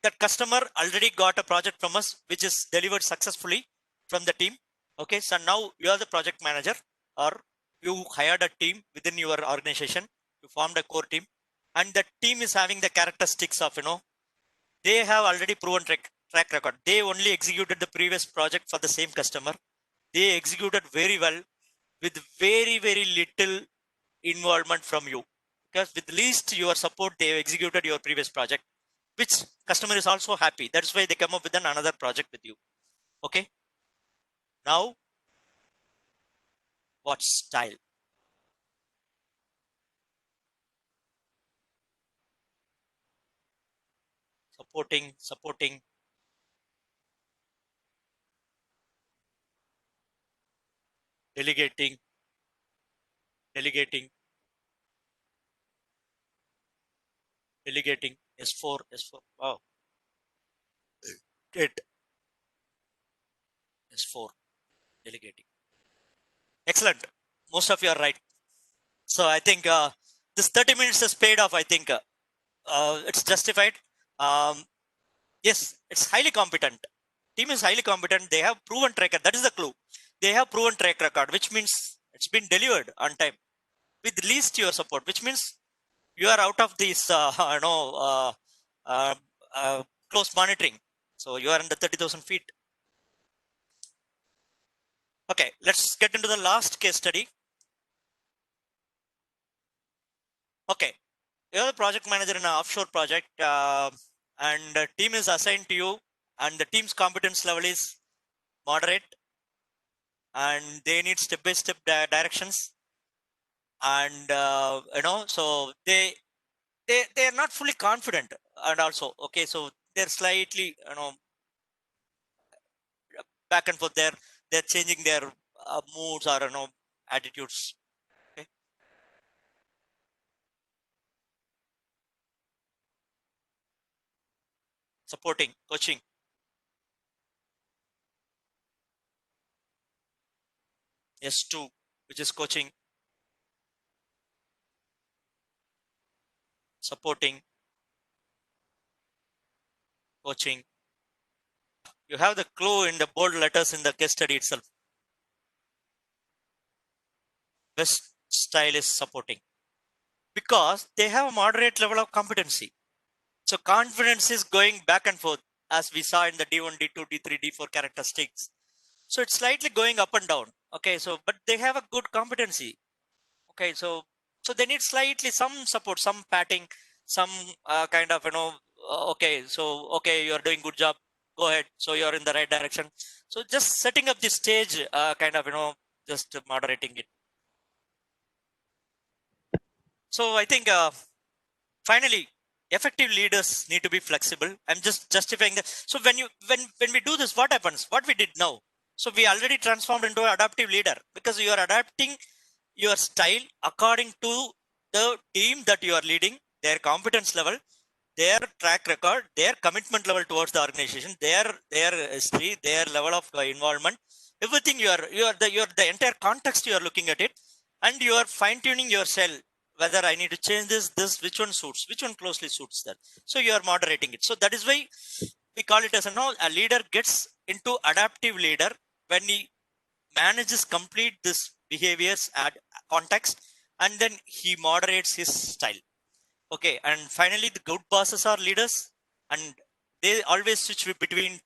that customer already got a project from us, which is delivered successfully from the team. Okay, so now you are the project manager, or you hired a team within your organization. You formed a core team, and the team is having the characteristics of they have already proven track record. They only executed the previous project for the same customer. They executed very well with very, very little involvement from you. Because with least your support, they have executed your previous project, which customer is also happy. That's why they come up with another project with you. Okay. Now, what style? Supporting, delegating, delegating, delegating. S4, S4. Wow. It S4, delegating. Excellent. Most of you are right. So I think this 30 minutes has paid off. I think it's justified. Um, yes, it's highly competent. Team is highly competent. They have proven track record. That is the clue. They have proven track record, which means it's been delivered on time with least your support, which means you are out of this, uh, uh, close monitoring. So you are in the 30,000 feet. Okay, let's get into the last case study. Okay, you're the project manager in an offshore project, and the team is assigned to you, and the team's competence level is moderate, and they need step-by-step directions, and so they are not fully confident, and also okay, so they're slightly back and forth. They're changing their moods or attitudes. Okay, supporting, coaching, S2, which is coaching, supporting, coaching. You have the clue in the bold letters in the case study itself. Best style is supporting because they have a moderate level of competency. So confidence is going back and forth as we saw in the D1, D2, D3, D4 characteristics. So it's slightly going up and down. Okay, so but they have a good competency. Okay, so they need slightly some support, some patting, some kind of okay, so okay, you're doing good job. Go ahead. So you're in the right direction. So just setting up the stage, kind of just moderating it. So I think finally, effective leaders need to be flexible. I'm just justifying that. So when we do this, what happens? What we did now? So we already transformed into an adaptive leader because you are adapting your style according to the team that you are leading, their competence level, their track record, their commitment level towards the organization, their history, their level of involvement, everything. You are the entire context, you are looking at it, and you are fine tuning your cell, whether I need to change this, which one suits, which one closely suits that. So you are moderating it. So that is why we call it as a leader gets into adaptive leader when he manages complete this behaviors at context, and then he moderates his style. Okay, and finally, the good bosses are leaders, and they always switch between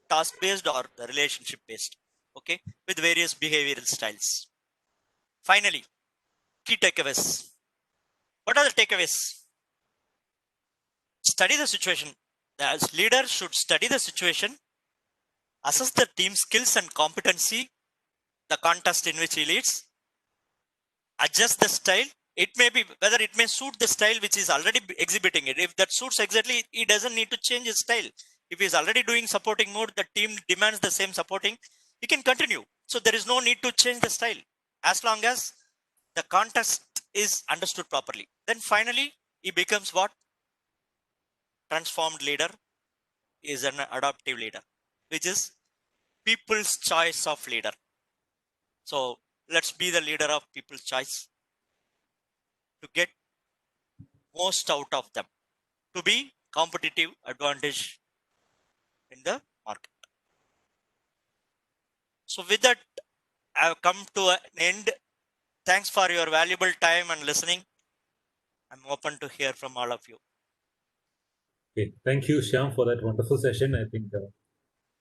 task based or the relationship based. Okay, with various behavioral styles. Finally, key takeaways. What are the takeaways? Study the situation. As leader should study the situation, assess the team skills and competency, the context in which he leads, adjust the style. It may be whether it may suit the style which is already exhibiting it. If that suits exactly, he doesn't need to change his style. If he's already doing supporting mode, the team demands the same supporting, he can continue. So there is no need to change the style as long as the context is understood properly. Then finally, he becomes what? Transformed leader is an adaptive leader, which is people's choice of leader. So let's be the leader of people's choice to get most out of them, to be competitive advantage in the market. So with that, I've come to an end. Thanks for your valuable time and listening. I'm open to hear from all of you. Okay, thank you, Shyam, for that wonderful session. I think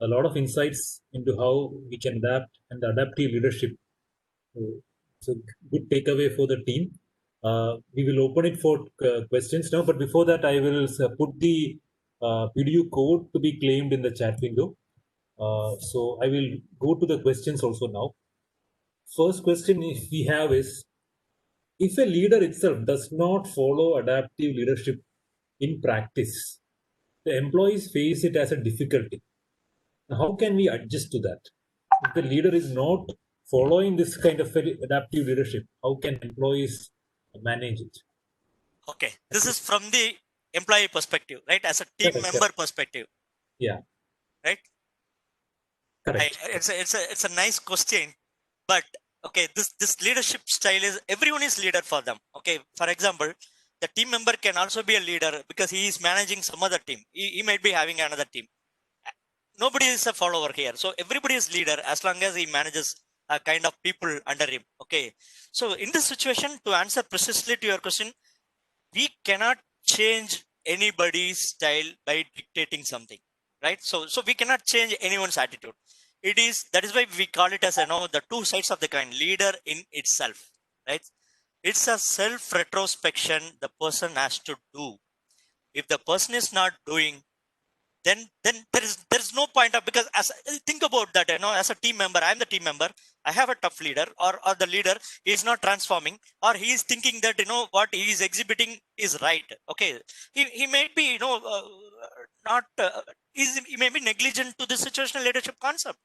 a lot of insights into how we can adapt and adaptive leadership. So, good takeaway for the team. We will open it for questions now, but before that, I will put the video code to be claimed in the chat window. So I will go to the questions also now. First question we have is, if a leader itself does not follow adaptive leadership in practice, the employees face it as a difficulty. How can we adjust to that? If the leader is not following this kind of adaptive leadership, how can employees manage it? Okay, this is from the employee perspective, right? As a team Correct, member correct. perspective, Yeah, right? correct. It's a nice question, but okay, this leadership style is everyone is leader for them. Okay, for example, the team member can also be a leader because he is managing some other team. He might be having another team. Nobody is a follower here, so everybody is leader as long as he manages a kind of people under him. Okay, so in this situation, to answer precisely to your question, we cannot change anybody's style by dictating something, right? So we cannot change anyone's attitude. It is that is why we call it as the two sides of the coin, leader in itself, right? It's a self retrospection the person has to do. If the person is not doing, then there is no point of, because as think about that, as a team member, I'm the team member, I have a tough leader, or the leader is not transforming, or he is thinking that what he is exhibiting is right. Okay, he may be not he may be negligent to the situational leadership concept.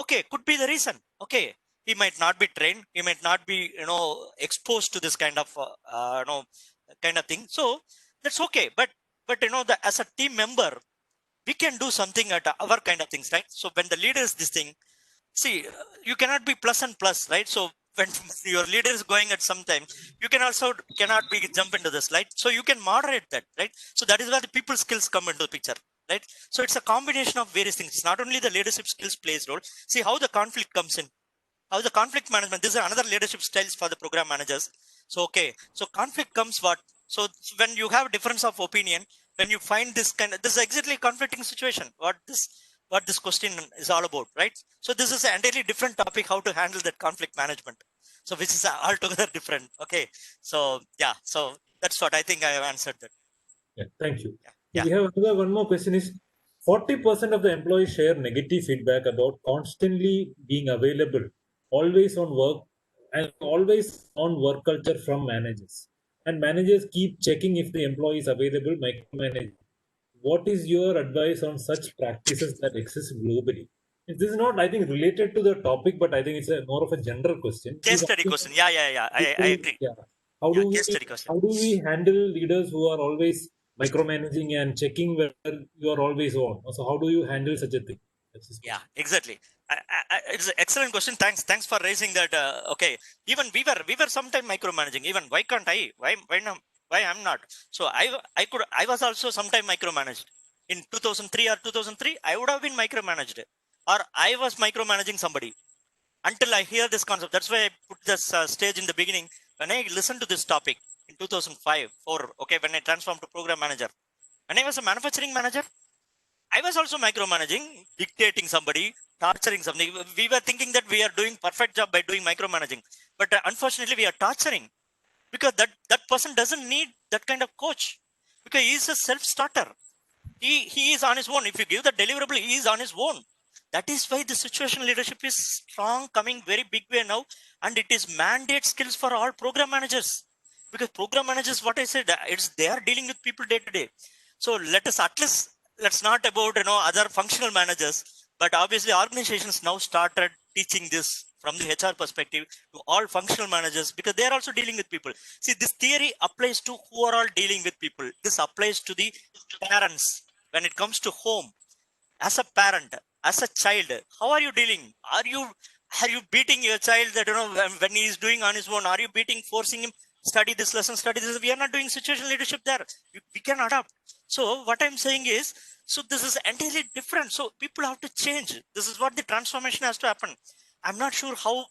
Okay, could be the reason. Okay, he might not be trained, he might not be exposed to this kind of kind of thing. So that's okay, but as a team member, we can do something at our kind of things, right? So when the leader is this thing, see, you cannot be plus and plus, right? So when your leader is going at some time, you can also cannot be jump into this, right? So you can moderate that, right? So that is where the people skills come into the picture, right? So it's a combination of various things. It's not only the leadership skills plays role. See how the conflict comes in, how the conflict management, this is another leadership styles for the program managers. So okay, so conflict comes what? So when you have difference of opinion, when you find this is exactly conflicting situation, what this question is all about, right? So this is an entirely different topic, how to handle that conflict management, so which is altogether different. Okay, so yeah, so that's what I think I have answered that. Yeah, thank you. Yeah, So yeah. we have another one more question is, 40% of the employees share negative feedback about constantly being available, always on work, and always on work culture from managers. And managers keep checking if the employee is available, micromanage. What is your advice on such practices that exist globally? This is not, I think, related to the topic, but I think it's a more of a general question. Case He's study asking question. Yeah. I people, agree. yeah, how Yeah, do we case study question. how do we handle leaders who are always micromanaging and checking whether you are always on? So how do you handle such a thing? That's his Yeah, question. exactly. It's an excellent question. Thanks for raising that. Okay, even we were sometime micromanaging. Even why can't I? Why I'm not? So I was also sometime micromanaged. In 2003 or 2003, I would have been micromanaged, or I was micromanaging somebody until I hear this concept. That's why I put this stage in the beginning. When I listened to this topic in 2005, 4, okay, when I transformed to program manager, when I was a manufacturing manager, I was also micromanaging, dictating somebody, torturing something. We were thinking that we are doing perfect job by doing micromanaging, but unfortunately, we are torturing because that person doesn't need that kind of coach because he is a self-starter. He is on his own. If you give the deliverable, he is on his own. That is why the situational leadership is strong, coming very big way now, and it is mandate skills for all program managers. Because program managers, what I said, it's they are dealing with people day to day. So let us at least let's not about other functional managers, but obviously organizations now started teaching this from the HR perspective to all functional managers because they are also dealing with people. See, this theory applies to who are all dealing with people. This applies to the parents when it comes to home. As a parent, as a child, how are you dealing? Are you beating your child that when he is doing on his own? Are you beating, forcing him study this lesson, study this? We are not doing situational leadership there. We can adapt. So what I'm saying is, so this is entirely different. So people have to change. This is what the transformation has to happen. I'm not sure how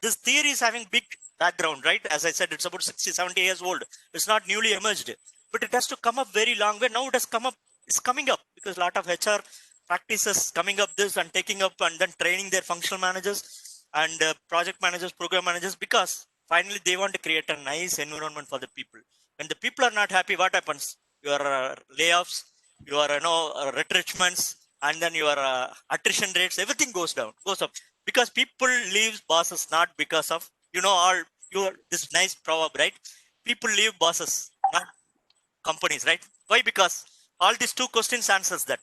this theory is having big background, right? As I said, it's about 60, 70 years old. It's not newly emerged, but it has to come up very long way. Now it has come up, it's coming up because a lot of HR practices coming up this and taking up and then training their functional managers and project managers, program managers, because finally they want to create a nice environment for the people. When the people are not happy, what happens? Your layoffs, your retrenchments, and then your attrition rates, everything goes down, goes up, because people leave bosses not because of all your this nice proverb, right? People leave bosses, not companies, right? Why? Because all these two questions answers that.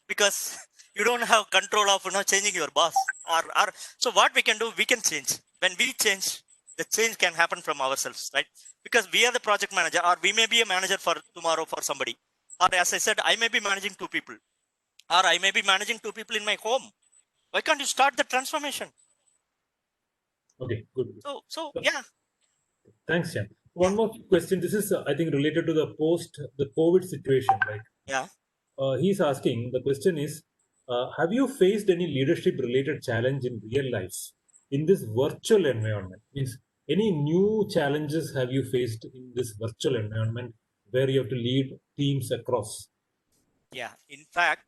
Because you don't have control of changing your boss, or so what we can do, we can change. When we change, the change can happen from ourselves, right? Because we are the project manager, or we may be a manager for tomorrow for somebody, or as I said, I may be managing two people, or I may be managing two people in my home. Why can't you start the transformation? Okay, good. So So, yeah. thanks, Shyam. Yeah. One more question. This is, I think, related to the COVID situation. Like, Yeah. he's asking, the question is, have you faced any leadership related challenge in real life in this virtual environment? Means, any new challenges have you faced in this virtual environment where you have to lead teams across? Yeah, in fact,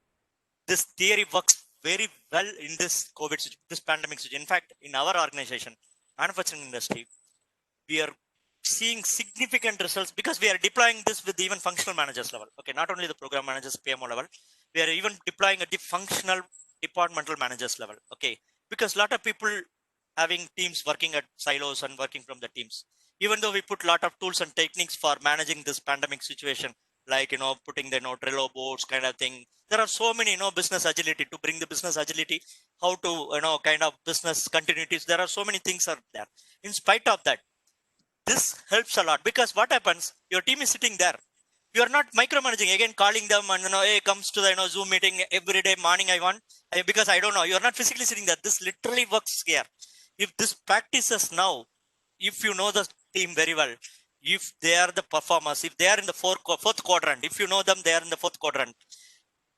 this theory works very well in this this pandemic situation. In fact, in our organization, manufacturing industry, we are seeing significant results because we are deploying this with even functional managers level. Okay, not only the program managers, PMO level, we are even deploying at the functional departmental managers level. Okay, because a lot of people having teams working at silos and working from the teams. Even though we put a lot of tools and techniques for managing this pandemic situation, like putting the Trello boards kind of thing. There are so many business agility to bring the business agility, how to kind of business continuities. There are so many things are there. In spite of that, this helps a lot because what happens, your team is sitting there, you are not micromanaging again, calling them and hey, comes to the Zoom meeting every day morning, I want because I don't know, you're not physically sitting there. This literally works here. If this practices now, if you know the team very well, if they are the performers, if they are in the fourth quadrant, if you know them, they are in the fourth quadrant,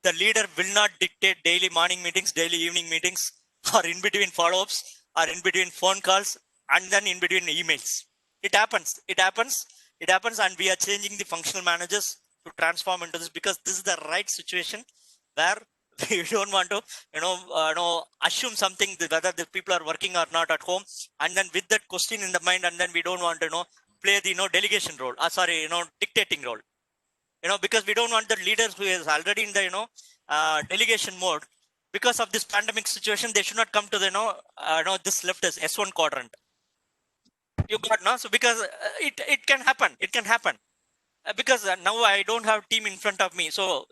the leader will not dictate daily morning meetings, daily evening meetings, or in between follow-ups, or in between phone calls, and then in between emails. It happens. It happens. It happens, and we are changing the functional managers to transform into this because this is the right situation where we don't want to, assume something whether the people are working or not at home, and then with that question in the mind, and then we don't want to, play the, delegation role. Sorry, dictating role, because we don't want the leaders who is already in the delegation mode. Because of this pandemic situation, they should not come to the this left as S1 quadrant. You got no. So because it can happen, because now I don't have team in front of me, so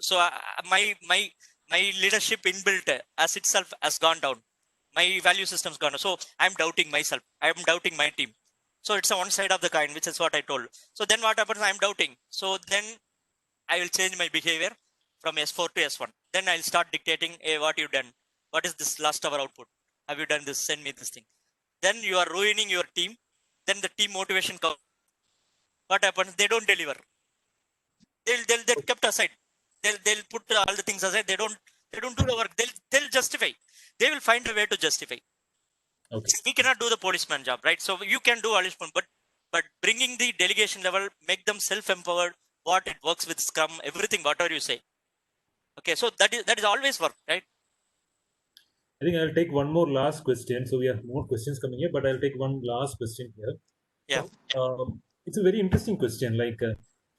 my My leadership inbuilt as itself has gone down. My value system's gone down. So I'm doubting myself. I'm doubting my team. So it's a one side of the coin, which is what I told. So then what happens? I'm doubting. So then I will change my behavior from S4 to S1. Then I'll start dictating, hey, what you've done? What is this last hour output? Have you done this? Send me this thing. Then you are ruining your team. Then the team motivation comes. What happens? They don't deliver. They'll kept aside. They'll put all the things aside. They don't do the work. They'll justify. They will find a way to justify. Okay. We cannot do the policeman job, right? So you can do policeman, but bringing the delegation level, make them self-empowered. What it works with Scrum, everything, whatever you say. Okay, so that is always work, right? I think I'll take one more last question. So we have more questions coming here, but I'll take one last question here. Yeah. It's a very interesting question.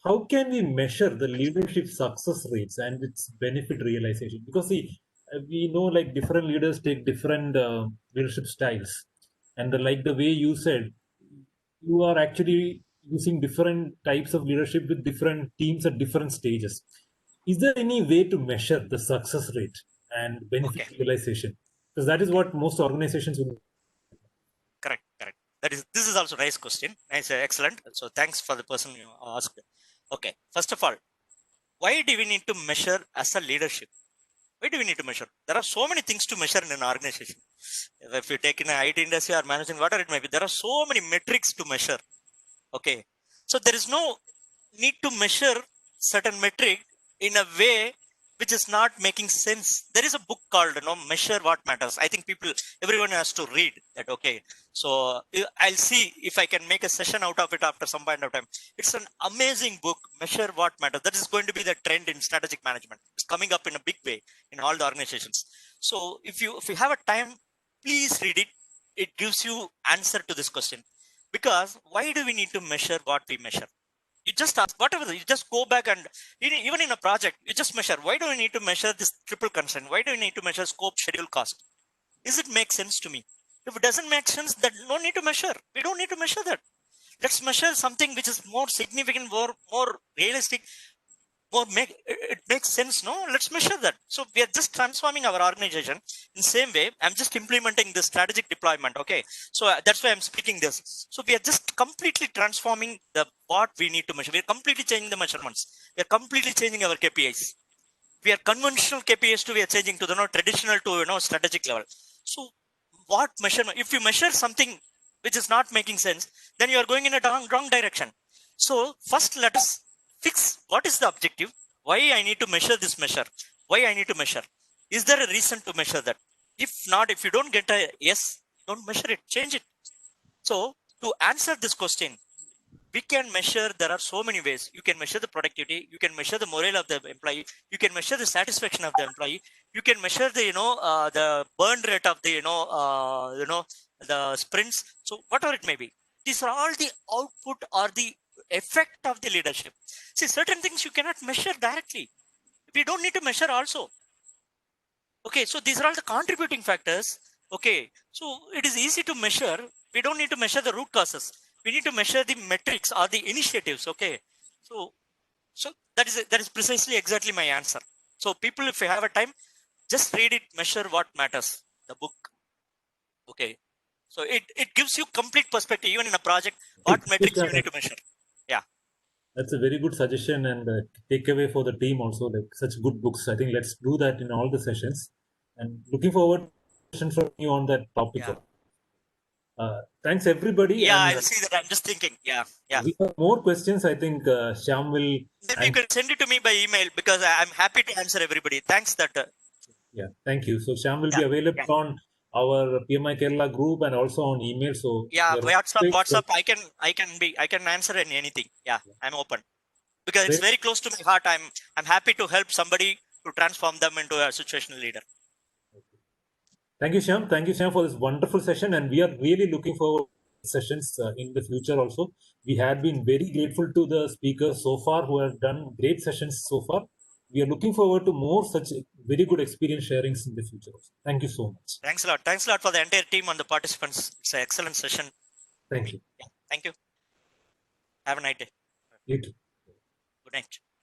How can we measure the leadership success rates and its benefit realization? Because see, we know like different leaders take different leadership styles, and like the way you said, you are actually using different types of leadership with different teams at different stages. Is there any way to measure the success rate and benefit Okay. realization? Because that is what most organizations will. Correct. This is also a nice question. Nice, excellent. So thanks for the person you asked. Okay. First of all, why do we need to measure as a leadership? Why do we need to measure? There are so many things to measure in an organization. If you take in an IT industry or managing whatever it may be, there are so many metrics to measure. Okay. So there is no need to measure certain metric in a way which is not making sense. There is a book called Measure What Matters. I think everyone has to read that. Okay. So I'll see if I can make a session out of it after some point of time. It's an amazing book, Measure What Matters. That is going to be the trend in strategic management. It's coming up in a big way in all the organizations. So if you have a time, please read it. It gives you answer to this question. Because why do we need to measure what we measure? You just ask whatever, you just go back and even in a project, you just measure. Why do we need to measure this triple constraint? Why do we need to measure scope, schedule, cost? Does it make sense to me? If it doesn't make sense, then no need to measure. We don't need to measure that. Let's measure something which is more significant, more realistic, it makes sense. No, let's measure that. So we are just transforming our organization in the same way. I'm just implementing this strategic deployment. Okay, so that's why I'm speaking this. So we are just completely transforming the what we need to measure. We are completely changing the measurements. We are completely changing our KPIs. We are conventional KPIs to we are changing to the traditional to strategic level. So what measurement? If you measure something which is not making sense, then you are going in a wrong direction. So first let us fix what is the objective. Why I need to measure this measure? Why I need to measure? Is there a reason to measure that? If not, if you don't get a yes, don't measure it, change it. So to answer this question, we can measure. There are so many ways. You can measure the productivity, you can measure the morale of the employee, you can measure the satisfaction of the employee, you can measure the the burn rate of the the sprints. So whatever it may be, these are all the output or the effect of the leadership. See, certain things you cannot measure directly. We don't need to measure also. Okay, so these are all the contributing factors. Okay, so it is easy to measure. We don't need to measure the root causes. We need to measure the metrics or the initiatives. Okay, so that is precisely exactly my answer. So people, if you have a time, just read it. Measure What Matters, the book. Okay, so it gives you complete perspective. Even in a project, what metrics you need to measure. Yeah. That's a very good suggestion and takeaway for the team also. Like such good books. I think let's do that in all the sessions. And looking forward to questions from you on that topic. Yeah. Thanks everybody. Yeah, And I'll see that. I'm just thinking. Yeah. Yeah. we have more questions. I think Shyam will. Maybe you And can send it to me by email because I'm happy to answer everybody. Thanks that. yeah, thank you. So Shyam will Yeah. be Yeah. available on our PMI Kerala group and also on email. So Yeah. you're WhatsApp. I can answer anything. Yeah. I'm open because it's very close to my heart. I'm happy to help somebody to transform them into a situational leader. Thank you, Shyam. Thank you, Shyam, for this wonderful session. And we are really looking forward to sessions in the future also. We have been very grateful to the speakers so far who have done great sessions so far. We are looking forward to more such very good experience sharings in the future also. Thank you so much. Thanks a lot. Thanks a lot for the entire team and the participants. It's an excellent session for Thank me. you. Yeah. Thank you. Have a nice day. You too. Good night.